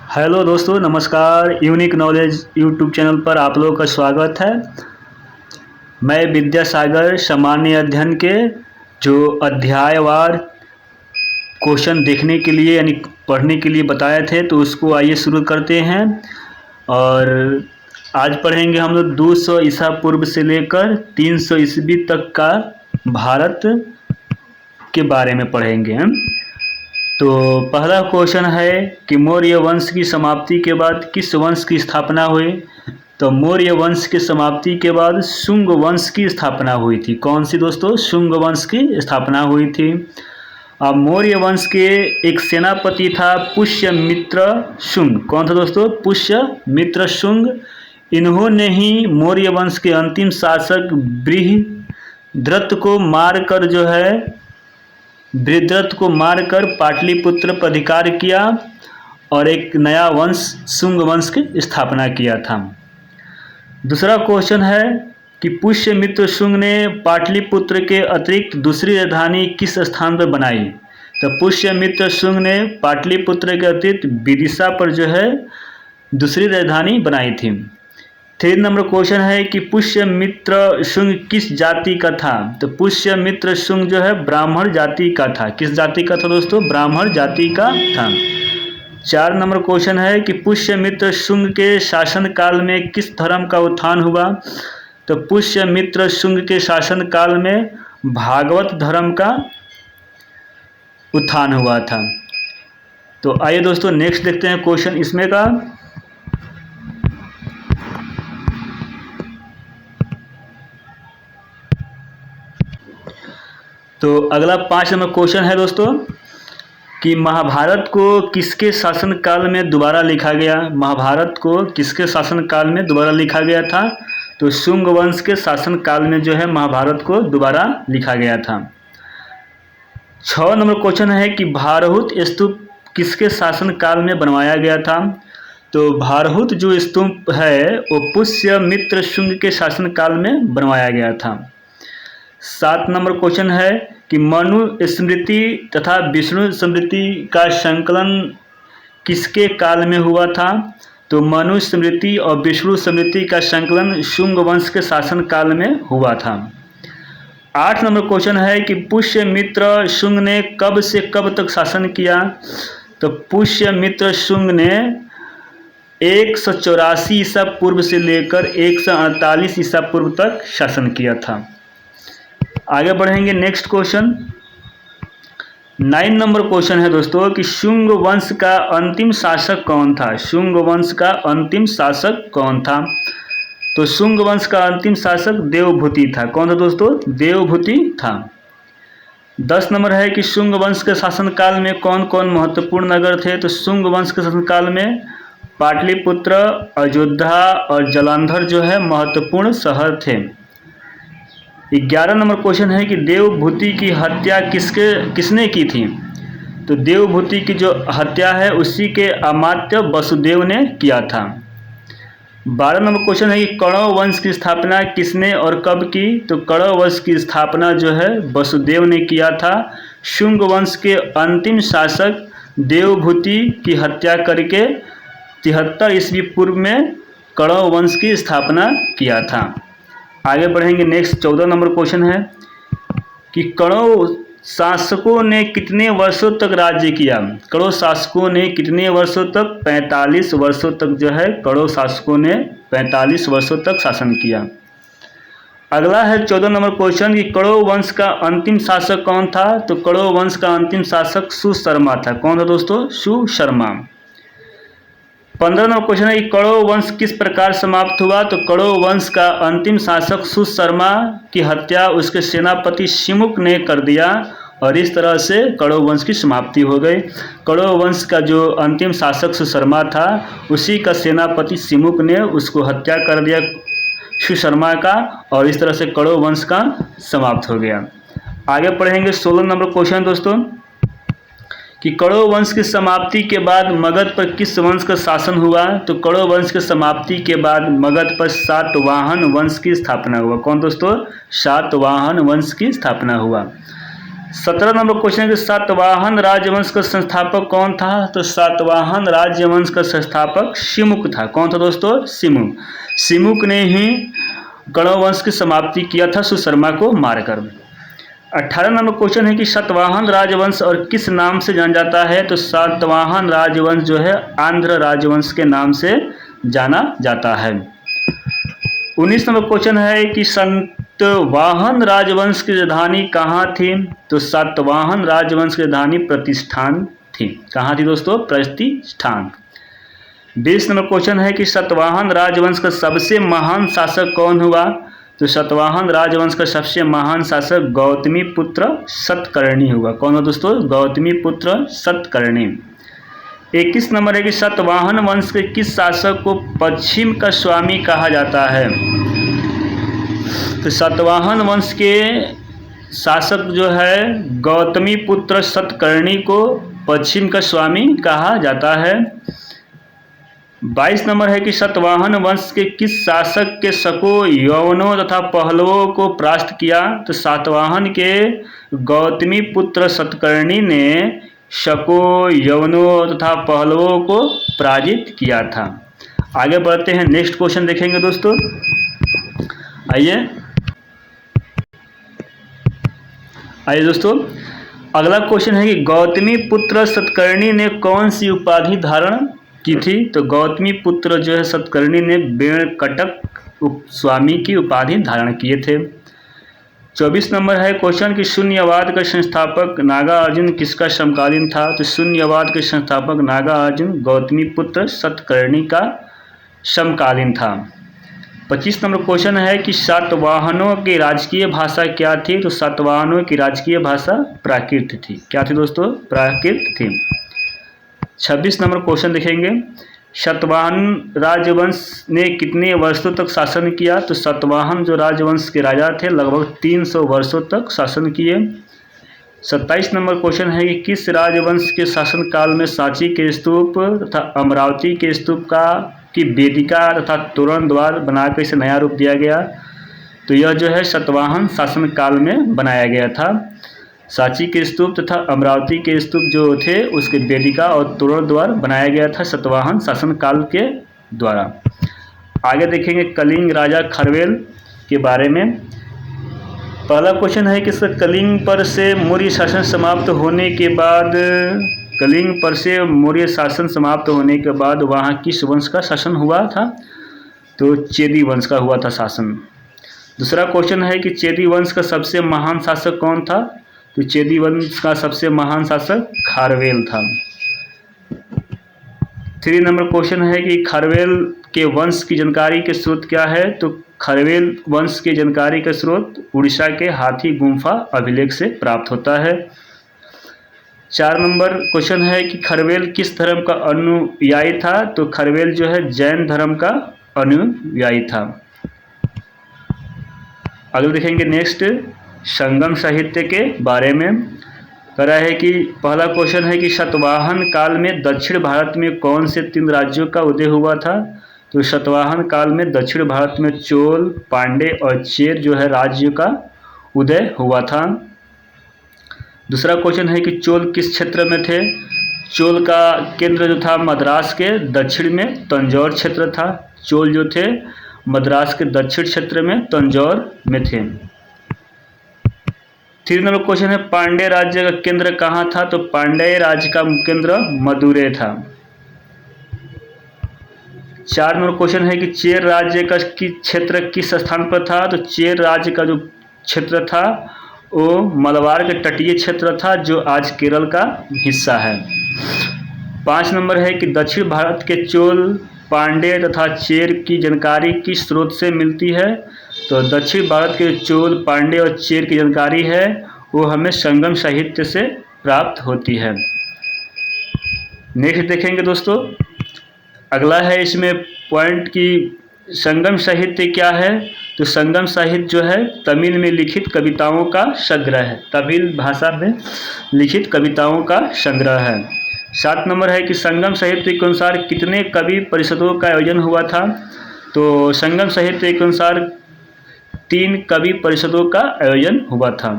Hello दोस्तों, नमस्कार। Unique knowledge YouTube channel पर आप लोगों का स्वागत है। मैं विद्यासागर सामान्य अध्ययन के जो अध्यायवार क्वेश्चन देखने के लिए यानी पढ़ने के लिए बताए थे, तो उसको आइए शुरू करते हैं। और आज पढ़ेंगे हम लोग 200 ईसा पूर्व से लेकर 300 ईस्वी तक का भारत के बारे में पढ़ेंगे हम। तो पहला क्वेश्चन है कि मौर्य वंश की समाप्ति के बाद किस वंश की स्थापना हुई। तो मौर्य वंश की समाप्ति के बाद शुंग वंश की स्थापना हुई थी। कौन सी दोस्तों? शुंग वंश की स्थापना हुई थी। अब मौर्य वंश के एक सेनापति था पुष्यमित्र शुंग। कौन था दोस्तों? पुष्यमित्र शुंग। इन्होंने ही मौर्य वंश के अंतिम शासक बृहद्रथ को मारकर बृहद्रथ को मारकर पाटलिपुत्र पर अधिकार किया और एक नया वंश शुंग वंश की स्थापना किया था। दूसरा क्वेश्चन है कि पुष्यमित्र शुंग ने पाटलिपुत्र के अतिरिक्त दूसरी राजधानी किस स्थान पर बनाई। तो पुष्यमित्र शुंग ने पाटलिपुत्र के अतिरिक्त विदिशा पर दूसरी राजधानी बनाई थी। 3 नंबर क्वेश्चन है कि पुष्यमित्र शुंग किस जाति का था। तो पुष्यमित्र शुंग ब्राह्मण जाति का था। किस जाति का था दोस्तों? ब्राह्मण जाति का था। 4 नंबर क्वेश्चन है कि पुष्यमित्र शुंग के शासन काल में किस धर्म का उत्थान हुआ। तो पुष्यमित्र शुंग के शासन काल में भागवत धर्म का उत्थान हुआ था। तो आइए दोस्तों नेक्स्ट देखते हैं क्वेश्चन इसमें का। तो अगला 5 नंबर क्वेश्चन है दोस्तों कि महाभारत को किसके शासन काल में दोबारा लिखा गया। महाभारत को किसके शासन काल में दोबारा लिखा गया था। तो शुंग वंश के शासन काल में महाभारत को दोबारा लिखा गया था। 6 नंबर क्वेश्चन है कि भारहुत स्तूप किसके शासन काल में बनवाया गया था। तो भारहुत जो स्तूप है वो पुष्यमित्र शुंग के शासन काल में बनवाया गया था। 7 नंबर क्वेश्चन है कि मनु स्मृति तथा विष्णु स्मृति का संकलन किसके काल में हुआ था। तो मनु स्मृति और विष्णु स्मृति का संकलन शुंग वंश के शासन काल में हुआ था। 8 नंबर क्वेश्चन है कि पुष्यमित्र शुंग ने कब से कब तक शासन किया। तो पुष्यमित्र शुंग ने 184 ईसा पूर्व से लेकर 148 ईसा पूर्व तक शासन किया था। आगे बढ़ेंगे नेक्स्ट क्वेश्चन। 9 नंबर क्वेश्चन है दोस्तों कि शुंग वंश का अंतिम शासक कौन था। शुंग वंश का अंतिम शासक कौन था। तो शुंग वंश का अंतिम शासक देवभूति था। कौन था दोस्तों? देवभूति था। 10 नंबर है कि शुंग वंश के शासनकाल में कौन कौन महत्वपूर्ण नगर थे। तो शुंग वंश के शासनकाल में पाटलिपुत्र, अयोध्या और जालंधर महत्वपूर्ण शहर थे। 11 नंबर क्वेश्चन है कि देवभूति की हत्या किसने की थी। तो देवभूति की जो हत्या है उसी के अमात्य वसुदेव ने किया था। 12 नंबर क्वेश्चन है कि कणव वंश की स्थापना किसने और कब की। तो कणव वंश की स्थापना वसुदेव ने किया था। शुंग वंश के अंतिम शासक देवभूति की हत्या करके 73 ईस्वी पूर्व में कणव वंश की स्थापना किया था। आगे बढ़ेंगे नेक्स्ट 14 नंबर क्वेश्चन है कि कणव शासकों ने कितने वर्षों तक राज्य किया। कणव शासकों ने कितने वर्षों तक? 45 वर्षों तक कणव शासकों ने 45 वर्षों तक शासन किया। अगला है 14 नंबर क्वेश्चन कि कणव वंश का अंतिम शासक कौन था। तो कणव वंश का अंतिम शासक सुशर्मा था। कौन था दोस्तों? सुशर्मा। 15 नंबर क्वेश्चन है कि कणव वंश किस प्रकार समाप्त हुआ। तो कणव वंश का अंतिम शासक सुशर्मा की हत्या उसके सेनापति शिमुक ने कर दिया और इस तरह से कणव वंश की समाप्ति हो गई। कणव वंश का जो अंतिम शासक सुशर्मा था उसी का सेनापति शिमुक ने उसको हत्या कर दिया सुशर्मा का, और इस तरह से कणव वंश का समाप्त हो गया। आगे पढ़ेंगे 16 नंबर क्वेश्चन दोस्तों कि कणव वंश की समाप्ति के बाद मगध पर किस वंश का शासन हुआ। तो कणव वंश की समाप्ति के बाद मगध पर सातवाहन वंश की स्थापना हुआ। कौन दोस्तों? सातवाहन वंश की स्थापना हुआ। 17 नंबर क्वेश्चन है कि सातवाहन राजवंश का संस्थापक कौन था? तो सातवाहन राजवंश का संस्थापक सिमुक था। कौन था दोस्तों? सिमुक। सिमुक ने ही कण्व वंश की समाप्ति किया था सुशर्मा को मारकर। 18 नंबर क्वेश्चन है कि सातवाहन राजवंश और किस नाम से जाना जाता है? तो सातवाहन राजवंश जो है आंध्र राजवंश के नाम से जाना जाता है। 19 नंबर क्वेश्चन है कि सातवाहन राजवंश की राजधानी कहाँ थी? तो सातवाहन राजवंश की राजधानी प्रतिष्ठान थी। कहाँ थी दोस्तों? प्रतिष्ठान। 20 नंबर क्वेश्चन है कि सातवाहन राजवंश का सबसे महान शासक कौन हुआ? तो सातवाहन राजवंश का सबसे महान शासक गौतमी पुत्र सतकर्णी हुआ। कौन हुआ दोस्तों? गौतमी पुत्र सतकर्णी। 21 नंबर है कि सातवाहन वंश के किस शासक को पश्चिम का स्वामी कहा जाता है? तो सातवाहन वंश के शासक जो है गौतमी पुत्र सतकर्णी को पश्चिम का स्वामी कहा जाता है। 22 नंबर है कि सातवाहन वंश के किस शासक के शकों, यवनों तथा पहलवों को परास्त किया? तो सातवाहन के गौतमी पुत्र सतकर्णी ने शकों, यवनों तथा पहलवों को पराजित किया था। आगे बढ़ते हैं, नेक्स्ट क्वेश्चन देखेंगे दोस्तों। आइए दोस्तों, अगला क्वेश्चन है कि गौतमी पुत्र सतकर्णी ने कौन सी उपाधि धारण की थी? तो गौतमी पुत्र जो है सतकर्णी ने वेंकटक स्वामी की उपाधि धारण किए थे। 24 नंबर है क्वेश्चन कि शून्यवाद का संस्थापक नागार्जुन किसका समकालीन था? तो शून्यवाद के संस्थापक नागार्जुन गौतमी पुत्र सतकर्णी का समकालीन था। 25 नंबर क्वेश्चन है कि सातवाहनों की राजकीय भाषा क्या थी? तो सातवाहनों की राजकीय भाषा प्राकृत थी। क्या थी दोस्तों? प्राकृत थी। 26 नंबर क्वेश्चन देखेंगे, सातवाहन राजवंश ने कितने वर्षों तक शासन किया? तो सातवाहन जो राजवंश के राजा थे लगभग 300 वर्षों तक शासन किए। 27 नंबर क्वेश्चन है कि किस राजवंश के शासनकाल में सांची के स्तूप तथा अमरावती के स्तूप की वेदिका तथा तोरण द्वार बनाकर इसे नया रूप दिया गया? तो यह जो है सातवाहन शासन काल में बनाया गया था। सांची के स्तूप तथा अमरावती के स्तूप जो थे उसके वेदिका और तोरण द्वार बनाया गया था सातवाहन शासन काल के द्वारा। आगे देखेंगे कलिंग राजा खरवेल के बारे में। पहला क्वेश्चन है कि कलिंग पर से मौर्य शासन समाप्त होने के बाद वहाँ किस वंश का शासन हुआ था? तो चेदी वंश का हुआ था शासन। दूसरा क्वेश्चन है कि चेदी वंश का सबसे महान शासक कौन था? तो चेदी वंश का सबसे महान शासक खारवेल था। 3 नंबर क्वेश्चन है कि खारवेल के वंश की जानकारी के स्रोत क्या है? तो खारवेल वंश की जानकारी का स्रोत उड़ीसा के हाथी गुम्फा अभिलेख से प्राप्त होता है। 4 नंबर क्वेश्चन है कि खरवेल किस धर्म का अनुयायी था? तो खरवेल जो है जैन धर्म का अनुयायी था। अगले देखेंगे नेक्स्ट संगम साहित्य के बारे में। कह रहा है कि पहला क्वेश्चन है कि सातवाहन काल में दक्षिण भारत में कौन से 3 राज्यों का उदय हुआ था? तो सातवाहन काल में दक्षिण भारत में चोल, पांडे और चेर जो है राज्य का उदय हुआ था। दूसरा क्वेश्चन है कि चोल किस क्षेत्र में थे? चोल का केंद्र जो था मद्रास के दक्षिण में तंजौर क्षेत्र था। चोल जो थे मद्रास के दक्षिण क्षेत्र में तंजौर में थे। 3 नंबर क्वेश्चन है पांड्य राज्य का केंद्र कहाँ था? तो पांड्य राज्य का केंद्र मदुरै था। 4 नंबर क्वेश्चन है कि चेर राज्य का क्षेत्र किस स्थान पर था? तो चेर राज्य का जो क्षेत्र था वो मलबार के तटीय क्षेत्र था जो आज केरल का हिस्सा है। 5 नंबर है कि दक्षिण भारत के चोल, पांड्य तथा चेर की जानकारी किस स्रोत से मिलती है? तो दक्षिण भारत के चोल, पांड्य और चेर की जानकारी है वो हमें संगम साहित्य से प्राप्त होती है। नेक्स्ट देखेंगे दोस्तों, अगला है इसमें पॉइंट कि संगम साहित्य क्या है? तो संगम साहित्य जो है तमिल में लिखित कविताओं का संग्रह है। तमिल भाषा में लिखित कविताओं का संग्रह है। 7 नंबर है कि संगम साहित्य के अनुसार कितने कवि परिषदों का आयोजन हुआ था? तो संगम साहित्य के अनुसार 3 कवि परिषदों का आयोजन हुआ था।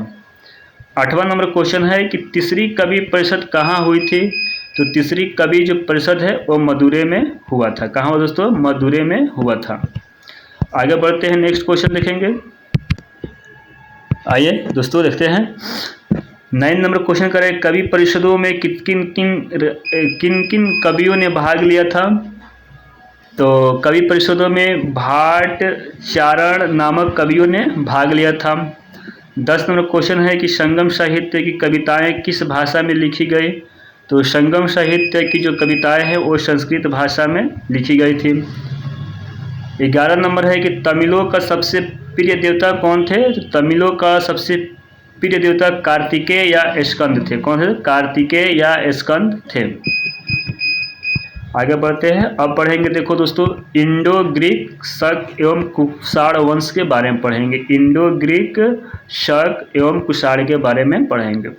8वां नंबर क्वेश्चन है कि तीसरी कवि परिषद कहाँ हुई थी? तो तीसरी कवि जो परिषद है वो मदुरै में हुआ था। कहाँ हुआ दोस्तों? मदुरै में हुआ था। आगे बढ़ते हैं, नेक्स्ट क्वेश्चन देखेंगे। आइए दोस्तों देखते हैं। 9 नंबर क्वेश्चन करें, कवि परिषदों में किन किन कवियों ने भाग लिया था? तो कवि परिषदों में भाट, चारण नामक कवियों ने भाग लिया था। 10 नंबर क्वेश्चन है कि संगम साहित्य की कविताएं किस भाषा में लिखी गई? तो संगम साहित्य की जो कविताएं हैं वो संस्कृत भाषा में लिखी गई थी। 11 नंबर है कि तमिलों का सबसे प्रिय देवता कौन थे? तो तमिलों का सबसे प्रिय देवता कार्तिकेय या स्कंद थे। कौन थे? कार्तिकेय या स्कंद थे। आगे बढ़ते हैं, अब पढ़ेंगे देखो दोस्तों, इंडो ग्रीक, शक एवं कुषाण वंश के बारे में पढ़ेंगे। इंडो ग्रीक, शक एवं कुषाण के बारे में पढ़ेंगे।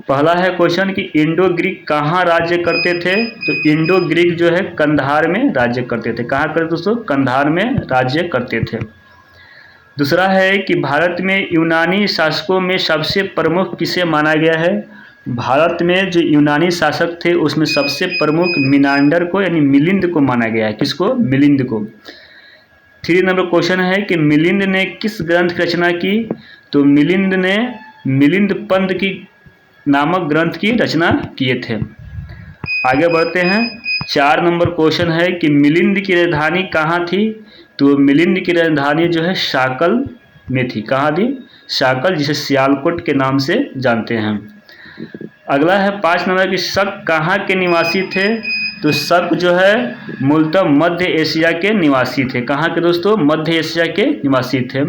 पहला है क्वेश्चन कि इंडो ग्रीक कहाँ राज्य करते थे? तो इंडो ग्रीक जो है कंधार में राज्य करते थे। कहाँ करते दोस्तों? कंधार में राज्य करते थे। दूसरा है कि भारत में यूनानी शासकों में सबसे प्रमुख किसे माना गया है? भारत में जो यूनानी शासक थे उसमें सबसे प्रमुख मिनांडर को यानी मिलिंद को माना गया है। किसको? मिलिंद को। 3 नंबर क्वेश्चन है कि मिलिंद ने किस ग्रंथ की रचना की? तो मिलिंद ने मिलिंद पंद की नामक ग्रंथ की रचना किए थे। आगे बढ़ते हैं, 4 नंबर क्वेश्चन है कि मिलिंद की राजधानी कहाँ थी? तो मिलिंद की राजधानी जो है शाकल में थी। कहाँ थी? शाकल, जिसे सियालकोट के नाम से जानते हैं। अगला है 5 नंबर कि शक कहाँ के निवासी थे? तो शक जो है मूलतः मध्य एशिया के निवासी थे। कहाँ के दोस्तों? मध्य एशिया के निवासी थे।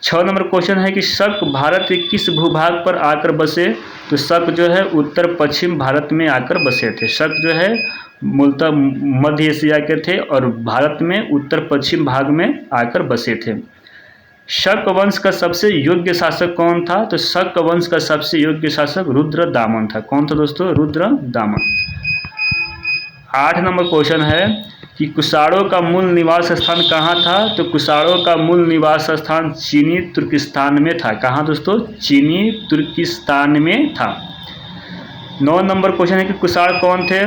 6 नंबर क्वेश्चन है कि शक भारत के किस भूभाग पर आकर बसे? तो शक जो है उत्तर पश्चिम भारत में आकर बसे थे। शक जो है मूलतः मध्य एशिया के थे और भारत में उत्तर पश्चिम भाग में आकर बसे थे। शक वंश का सबसे योग्य शासक कौन था? तो शक वंश का सबसे योग्य शासक रुद्रदामन था। कौन था दोस्तों? रुद्रदामन। 8 नंबर क्वेश्चन है कि कुषाणों का मूल निवास स्थान कहाँ था? तो कुषाणों का मूल निवास स्थान चीनी तुर्किस्तान में था। कहाँ दोस्तों? चीनी तुर्किस्तान में था। 9 नंबर क्वेश्चन है कि कुषाण कौन थे?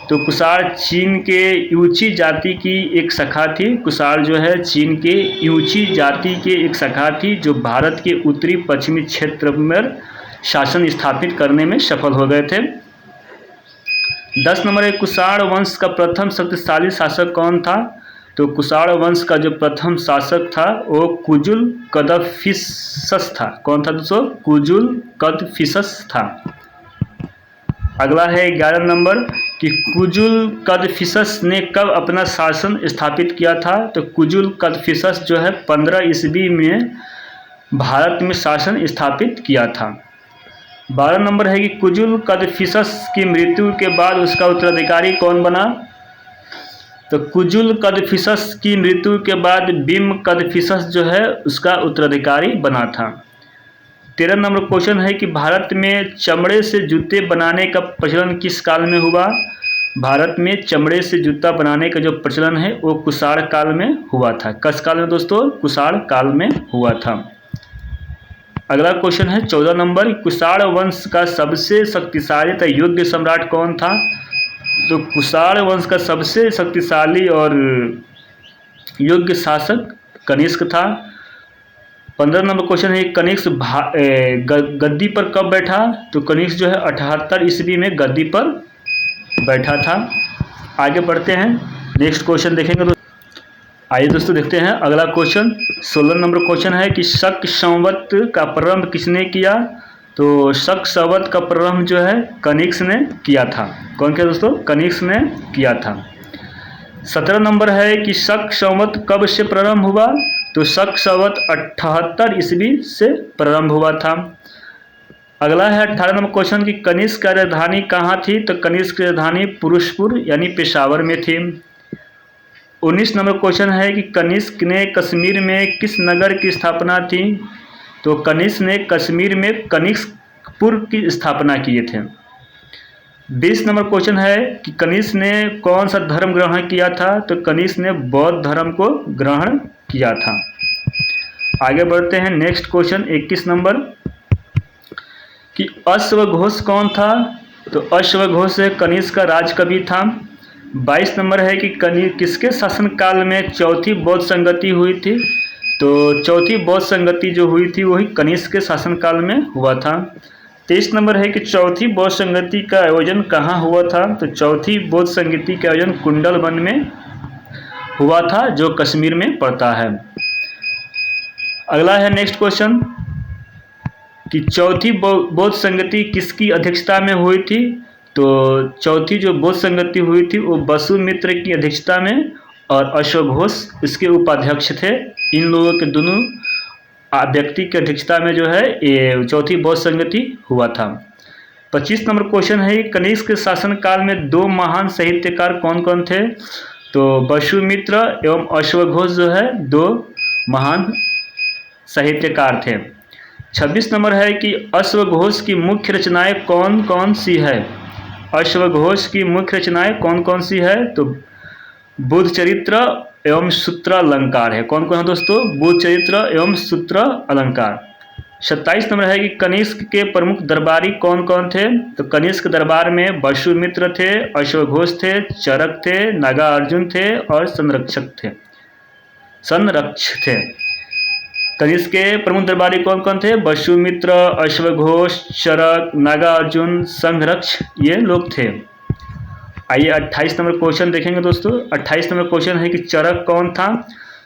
तो कुषाण चीन के यूची जाति की एक शाखा थी। कुषाण जो है चीन के यूची जाति की एक शाखा थी जो भारत के उत्तरी पश्चिमी क्षेत्र में शासन स्थापित करने में सफल हो गए थे। 10 नंबर है कुषाण वंश का प्रथम शक्तिशाली शासक कौन था? तो कुषाण वंश का जो प्रथम शासक था वो कुजुल कदफिसस था। कौन था दोस्तों? कुजुल कदफिसस था। अगला है 11 नंबर कि कुजुल कदफिसस ने कब अपना शासन स्थापित किया था? तो कुजुल कदफिसस जो है 15 ईस्वी में भारत में शासन स्थापित किया था। 12 नंबर है कि कुजुल कदफिसस की मृत्यु के बाद उसका उत्तराधिकारी कौन बना? तो कुजुल कदफिसस की मृत्यु के बाद बिम कदफिसस जो है उसका उत्तराधिकारी बना था। 13 नंबर क्वेश्चन है कि भारत में चमड़े से जूते बनाने का प्रचलन किस काल में हुआ? भारत में चमड़े से जूता बनाने का जो प्रचलन है वो कुषाण काल में हुआ था। किस काल में दोस्तों? कुषाण काल में हुआ था। अगला क्वेश्चन है 14 नंबर, कुषाण वंश का सबसे शक्तिशाली तथा योग्य सम्राट कौन था? तो कुषाण वंश का सबसे शक्तिशाली और योग्य शासक कनिष्क था। 15 नंबर क्वेश्चन है कनिष्क गद्दी पर कब बैठा? तो कनिष्क जो है 78 ईस्वी में गद्दी पर बैठा था। आगे बढ़ते हैं, नेक्स्ट क्वेश्चन देखेंगे। आइए दोस्तों देखते हैं अगला क्वेश्चन। 16 नंबर क्वेश्चन है कि शक संवत का प्रारंभ किसने किया? तो शक संवत का प्रारंभ जो है कनिष्क ने किया था। कौन किया दोस्तों? कनिष्क ने किया था। 17 नंबर है कि शक संवत कब से प्रारंभ हुआ? तो शक संवत 78 ईस्वी से प्रारंभ हुआ था। अगला है 18 नंबर क्वेश्चन कि कनिष्क की राजधानी कहाँ थी? तो कनिष्क की राजधानी पुरुषपुर यानी पेशावर में थी। 19 नंबर क्वेश्चन है कि कनिष्क ने कश्मीर में किस नगर की स्थापना की? तो कनिष्क ने कश्मीर में कनिष्कपुर की स्थापना किए थे। 20 नंबर क्वेश्चन है कि कनिष्क ने कौन सा धर्म ग्रहण किया था? तो कनिष्क ने बौद्ध धर्म को ग्रहण किया था। आगे बढ़ते हैं, नेक्स्ट क्वेश्चन 21 नंबर। कि अश्वघोष कौन था, तो अश्वघोष कनिष्क का राजकवि था। 22 नंबर है कि किसके शासनकाल में चौथी बौद्ध संगति हुई थी, तो चौथी बौद्ध संगति जो हुई थी वही कनिष्क के शासनकाल में हुआ था। 23 नंबर है कि चौथी बौद्ध संगति का आयोजन कहाँ हुआ था, तो चौथी बौद्ध संगति का आयोजन कुंडल वन में हुआ था जो कश्मीर में पड़ता है। अगला है नेक्स्ट क्वेश्चन कि चौथी बौद्ध संगति किसकी अध्यक्षता में हुई थी, तो चौथी जो बौद्ध संगति हुई थी वो वसुमित्र की अध्यक्षता में और अश्वघोष इसके उपाध्यक्ष थे। इन लोगों के दोनों व्यक्ति की अध्यक्षता में जो है ये चौथी बौद्ध संगति हुआ था। 25 नंबर क्वेश्चन है कनिष्क के शासनकाल में दो महान साहित्यकार कौन कौन थे, तो वसुमित्र एवं अश्वघोष जो है दो महान साहित्यकार थे। 26 नंबर है कि अश्वघोष की मुख्य रचनाएं कौन कौन सी है, अश्वघोष की मुख्य रचनाएं कौन कौन सी है, तो बुद्ध चरित्र एवं सूत्र अलंकार है। कौन कौन है दोस्तों, बुद्ध चरित्र एवं सूत्र अलंकार। 27 नंबर है कि कनिष्क के प्रमुख दरबारी कौन कौन थे, तो कनिष्क दरबार में वसुमित्र थे, अश्वघोष थे, चरक थे, नागार्जुन थे और संरक्षक थे। कनिष्क के प्रमुख दरबारी कौन कौन थे, वसुमित्र, अश्वघोष, चरक, नागार्जुन, संरक्षक ये लोग थे। आइए 28 नंबर क्वेश्चन देखेंगे दोस्तों। 28 नंबर क्वेश्चन है कि चरक कौन था,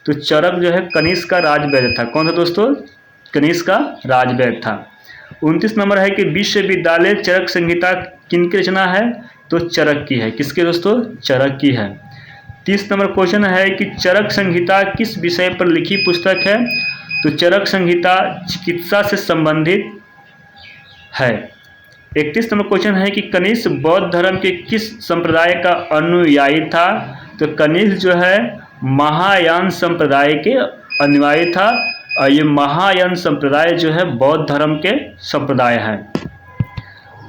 तो चरक जो है कनिष्क का राजवैद्य था। कौन था दोस्तों, कनिष्क का राजवैद्य था। 29 नंबर है कि विश्वविद्यालय चरक संहिता किनकी रचना है, तो चरक की है। किसके दोस्तों, चरक की है। 30 नंबर क्वेश्चन है कि चरक संहिता किस विषय पर लिखी पुस्तक है, तो चरक संहिता चिकित्सा से संबंधित है। 31 नंबर क्वेश्चन है कि कनिष्क बौद्ध धर्म के किस संप्रदाय का अनुयायी था, तो कनिष्क जो है महायान संप्रदाय के अनुयायी था और ये महायान संप्रदाय जो है बौद्ध धर्म के संप्रदाय है।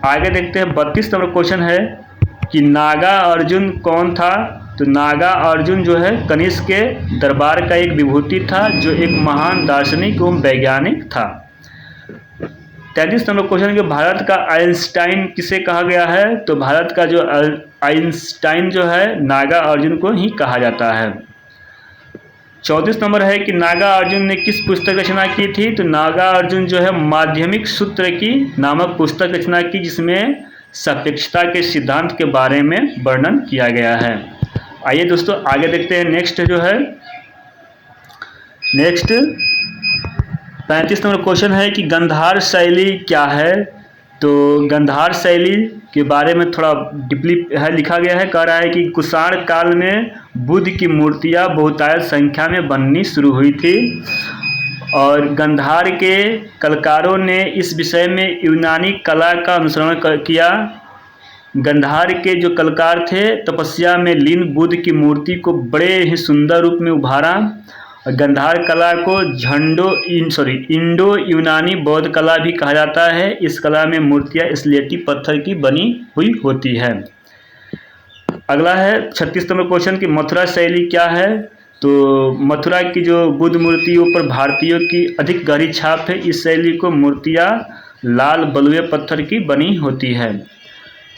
आगे देखते हैं 32 नंबर क्वेश्चन है कि नागा अर्जुन कौन था, तो नागा अर्जुन जो है कनिष्क के दरबार का एक विभूति था जो एक महान दार्शनिक एवं वैज्ञानिक था। 33 नंबर क्वेश्चन कि भारत का आइंस्टाइन किसे कहा गया है, तो भारत का जो आइंस्टाइन जो है नागा अर्जुन को ही कहा जाता है। 34 नंबर है कि नागा अर्जुन ने किस पुस्तक रचना की थी, तो नागा अर्जुन जो है माध्यमिक सूत्र की नामक पुस्तक रचना की जिसमें सापेक्षता के सिद्धांत के बारे में वर्णन किया गया है। आइए दोस्तों आगे देखते हैं। नेक्स्ट 35 नंबर क्वेश्चन है कि गंधार शैली क्या है, तो गंधार शैली के बारे में थोड़ा डीपली लिखा गया है। कह रहा है कि कुषाण काल में बुद्ध की मूर्तियां बहुतायत संख्या में बननी शुरू हुई थी और गंधार के कलाकारों ने इस विषय में यूनानी कला का अनुसरण किया। गंधार के जो कलाकार थे तपस्या में लीन बुद्ध की मूर्ति को बड़े ही सुंदर रूप में उभारा। गंधार कला को इंडो यूनानी बौद्ध कला भी कहा जाता है। इस कला में मूर्तियां स्लेटी पत्थर की बनी हुई होती है। अगला है 36 नंबर क्वेश्चन की मथुरा शैली क्या है, तो मथुरा की जो बुद्ध मूर्तियों पर भारतीयों की अधिक गहरी छाप है। इस शैली को मूर्तियां लाल बलुए पत्थर की बनी होती है।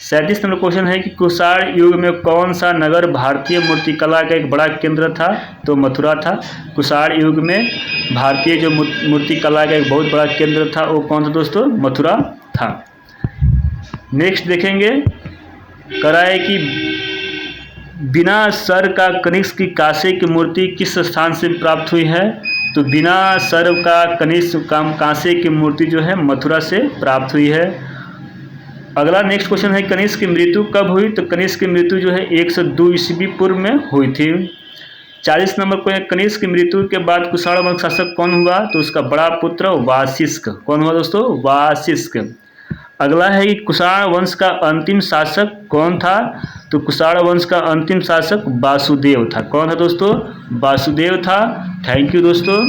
37 नंबर क्वेश्चन है कि कुषाण युग में कौन सा नगर भारतीय मूर्तिकला का एक बड़ा केंद्र था, तो मथुरा था। कुषाण युग में भारतीय जो मूर्तिकला का एक बहुत बड़ा केंद्र था वो कौन था दोस्तों, मथुरा था। नेक्स्ट देखेंगे, करा है कि बिना सर का कनिष्क की कांसे की मूर्ति किस स्थान से प्राप्त हुई है, तो बिना सर का कनिष्क कांसे की मूर्ति जो है मथुरा से प्राप्त हुई है। अगला नेक्स्ट क्वेश्चन है कनिष्क की मृत्यु कब हुई, तो कनिष्क की मृत्यु जो है 102 ईस्वी पूर्व में हुई थी। 40 नंबर को कनिष्क की मृत्यु के बाद कुषाण वंश शासक कौन हुआ, तो उसका बड़ा पुत्र वाशिष्क। कौन हुआ दोस्तों, वाशिष्क। अगला है कि कुषाण वंश का अंतिम शासक कौन था, तो कुषाण वंश का अंतिम शासक वासुदेव था। कौन था दोस्तों, वासुदेव था। थैंक यू दोस्तों।